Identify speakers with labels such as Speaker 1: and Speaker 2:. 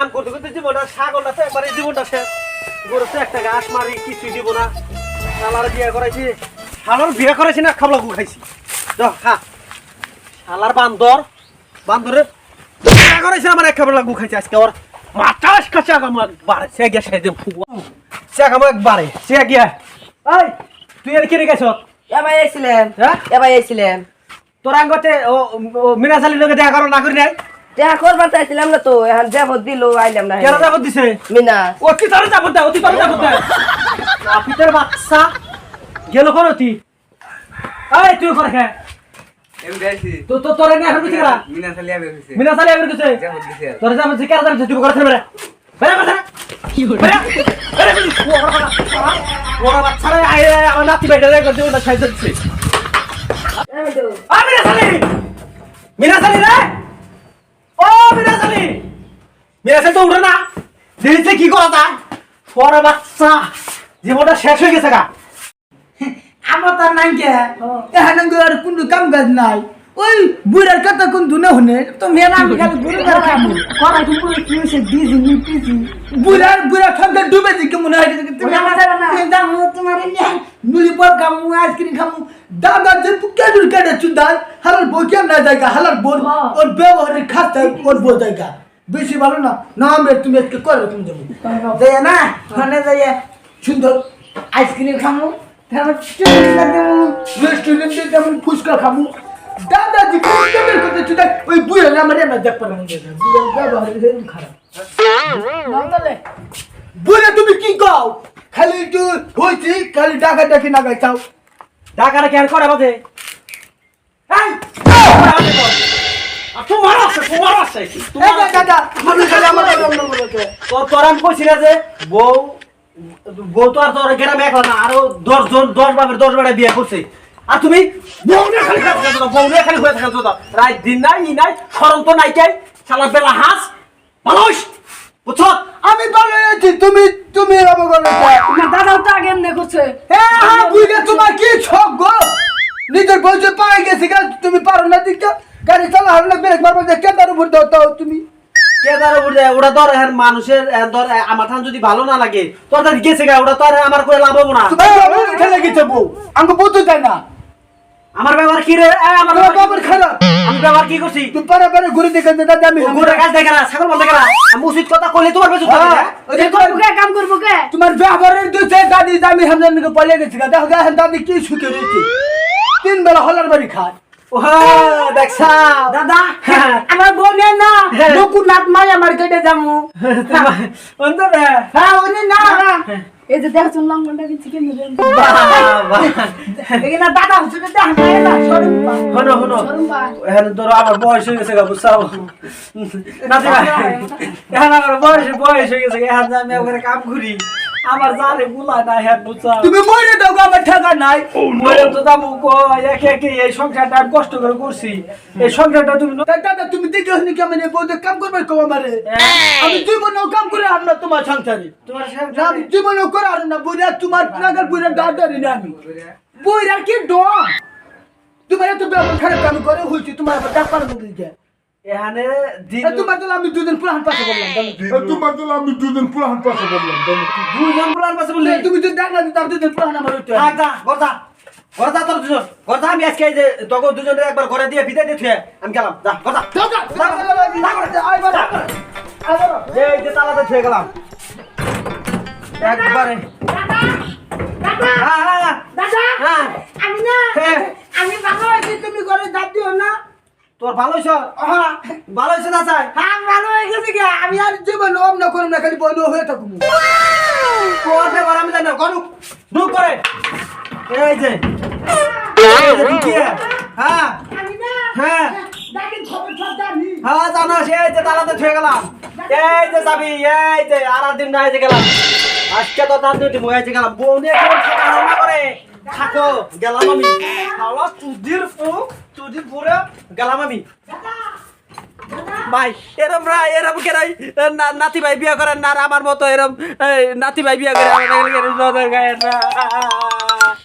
Speaker 1: কাম করতে করতে জীবনটা ছাগলটা তো একবারে জীবনটা শেষ। গরুতে একটা ঘাস মারি কিছুই দিব না। শালার বিয়ে করাইছি, শালার বিয়ে করাইছি না খাবলা গু খাইছি। খা শালার বান্দরের বিয়ে করাইছি আমার এক খাবলা গু খাইছি। আজকে ওর মাথাস কাছে আমার বাড়ে সে গিয়া সে যে ফুয়া সে আমার একবারে সে গিয়া এই তুই আর কি রেখেছ?
Speaker 2: এবার এসেছিলেন
Speaker 1: হ্যাঁ
Speaker 2: এবার এসেছিলেন
Speaker 1: তোর আঙ্গতে ও মিনাশালির লগে দেখা করো না করি নাই?
Speaker 2: দেখা করবার চাইছিলাম না তো এখন যাব দিল আইলাম না
Speaker 1: কেন যাবত দিছে?
Speaker 2: মিনা
Speaker 1: ও কি তারে যাবত দাও, তুই তারে যাবত দাও। আপিতের বাচ্চা গেল কোন তুই? এই তুই করে খা
Speaker 3: এম গাইছি
Speaker 1: তো তো তোরে না এখন বুঝিরা
Speaker 3: মিনা সালিয়া বের হইছে
Speaker 1: মিনাশালি আবার কিছু
Speaker 3: যাবত দিছে
Speaker 1: তোরে যাবত যে কেন যাবত তুই করে ফেলে বেরা বেরা কি হলো বেরা বেরা ওরা বাচ্চা রে আই আমার নাতি বাইটা রে করতে ওটা খাইতে দিছে। আ মিনাশালি রে ও মিনাশালি তো উঠে না দিয়েছে কি করা যায়? পরে বাচ্চা জীবনটা শেষ হয়ে গেছে গা।
Speaker 4: আমার তার নাই কে এখানে আর কোনো কাম কাজ নাই ওই বুড়ার কথা কোন দুনে হনে তো মেয়েরা আমি খালি বুড়ো করে খাবো করা কি বলে কি হইছে ডিজি নি পিজি বুড়া ঠান্ডা ডুবে দিকে মনে হয় তুমি আমার যাবে না দাম তোমার নিয়ে নুলি পর খামু আইসক্রিম খামু দাদা যে পুকে দূর কেটে চুদার হালাল বকিয়াম না জায়গা হালাল বোন ওর ব্যবহারের খাতা ওর বো জায়গা বেশি ভালো না না আমরা তুমি আজকে করে তুমি যাবো যাই না ওখানে যাই সুন্দর আইসক্রিম খামু তারপর রেস্টুরেন্টে যেমন ফুচকা খামু দাদাজি কোন কথা চুদা ওই বুড়া আমার না দেখ পারে মনে খারাপ বুড়া তুমি কি গাও খালি একটু হইছি খালি টাকা ডাকি না গাইছাও
Speaker 1: ঢাকার কি আর করে বাদে? এই তোমার আছে
Speaker 4: দাদা আমি খালি আমার
Speaker 1: তোর আমি কইছিলা যে বউ বউ তো আর তোর গ্রামে একলা না, আরো 10 বাপের 10 বেটা বিয়ে করছে। আর তুমি বউনে খালি হয়ে থাকছো তো রাত দিন নাই ই নাই শরম তো নাই কাই শালা বেলা হাস ভালোস বুঝছ?
Speaker 4: আমি ভালো আছি তুমি তুমি আমার
Speaker 2: না দাদাও তো আগে এমনি করছে
Speaker 4: হ্যাঁ বুঝে তোমার কি ছক গো নিজের বউকে পাই গেছে তুমি পারো না দিকটা গাড়ি চালা হারলে ব্রেক মারবো যে কেদার উপর দাও তুমি
Speaker 1: কেদার উপর দেয় ওটা তো আর মানুষের ধর আমার ঠান যদি ভালো না লাগে তোর কাছে গেছে গা ওটা তো আর আমার করে লাভ হবো না।
Speaker 4: তুমি খেলে গেছে বউ আমাকে বলতে চাই না
Speaker 1: আমার ব্যবহার কি রে? আমার
Speaker 4: তোমার বাবার খারাপ
Speaker 1: আমি ব্যবহার কি করছি?
Speaker 4: তুমি পারে পারে ঘুরে দেখে দাদা আমি
Speaker 1: গোটা কাজ দেখে না ছাগল বন্ধ করা আমি উচিত কথা কইলে তোমার বেঁচে
Speaker 2: কাম করবো কে
Speaker 4: তোমার ব্যবহারের দুই দাদি দামি হামজানকে পালিয়ে গেছে দেখো দেখেন দাদি কি সুখে রয়েছে 3 বেলা হলার বাড়ি খায়
Speaker 1: দেখছা
Speaker 4: দাদা আমার বোনের না বকুর নাত মাই আমার কেটে যামু হ্যাঁ ওনে না
Speaker 2: এই যে দেখো শুনলাম কোনটা কি চিকেন
Speaker 4: এখানে দাদা হচ্ছে দেখা যায় না শরম
Speaker 1: হনো এখন ধরো আমার বয়স হয়ে গেছে গা বুঝছাও নাতি ভাই এখন আমার বয়স হয়ে গেছে এখন আমি ওখানে কাম করি আমার জানে গুলা নাই হ্যাঁ বুঝছাও
Speaker 4: তুমি মরে দাও আমার ঠেকা নাই
Speaker 1: মরে তো দাম একে এই সংসারটা আমি কষ্ট করে করছি এই সংসারটা তুমি
Speaker 4: দাদা তুমি দেখে হনি কেমন বউতে কাম করবে কো আমারে আমি জীবনেও কাম করে আর না তোমার সংসারে
Speaker 1: তোমার
Speaker 4: না আমি জীবনেও করে আর না বুড়া তোমার নাগার বুড়া দাদারি না আমি বুড়া কি ডম তোমার এত ব্যবহার খারাপ কাম করে হইছে তোমার আবার ডাক পারবো দিকে
Speaker 1: এখানে
Speaker 4: তোমার তো আমি দুদিন পুরান পাশে বললাম
Speaker 5: তোমার তো আমি দুদিন পুরান পাশে বললাম
Speaker 1: দুজন বলার পাশে বললে
Speaker 4: তুমি যদি ডাক না দিতে দুদিন পুরান আমার হইতো
Speaker 1: গর্দা তোর দুজন গর্দা আমি আজকে এই যে তখন দুজনের একবার ঘরে দিয়ে বিদায় দিয়ে আমি গেলাম যা গর্দা এই যে তালাতে ছুঁয়ে গেলাম একবারে হ্যাঁ
Speaker 4: আমি ভালো আছি তুমি ঘরে যাত দিও না
Speaker 1: তোর ভালো হয়েছ ভালো হয়েছে না চাই
Speaker 4: হ্যাঁ ভালো হয়ে গেছে কি আমি আর জীবন অম না করুম না খালি বন্ধ হয়ে থাকুম
Speaker 1: তোর ব্যাপার আমি জানি না করুক ঢুক করে এই যে হ্যাঁ হ্যাঁ হ্যাঁ জানো এই যে তালাতে ছুঁয়ে গেলাম এই যে যাবি এই যে আর দিন না এই যে গেলাম আজকে তো তার দুটি মনে হয়েছে গেলাম বউ নিয়ে কেমন থাকা না করে থাকো গেলাম আমি খাওয়া চুদির পুরো গেলাম আমি ভাই এরম কেরাই নাতি ভাই বিয়া করেন না আর আমার মতো এরম নাতি ভাই বিয়া করে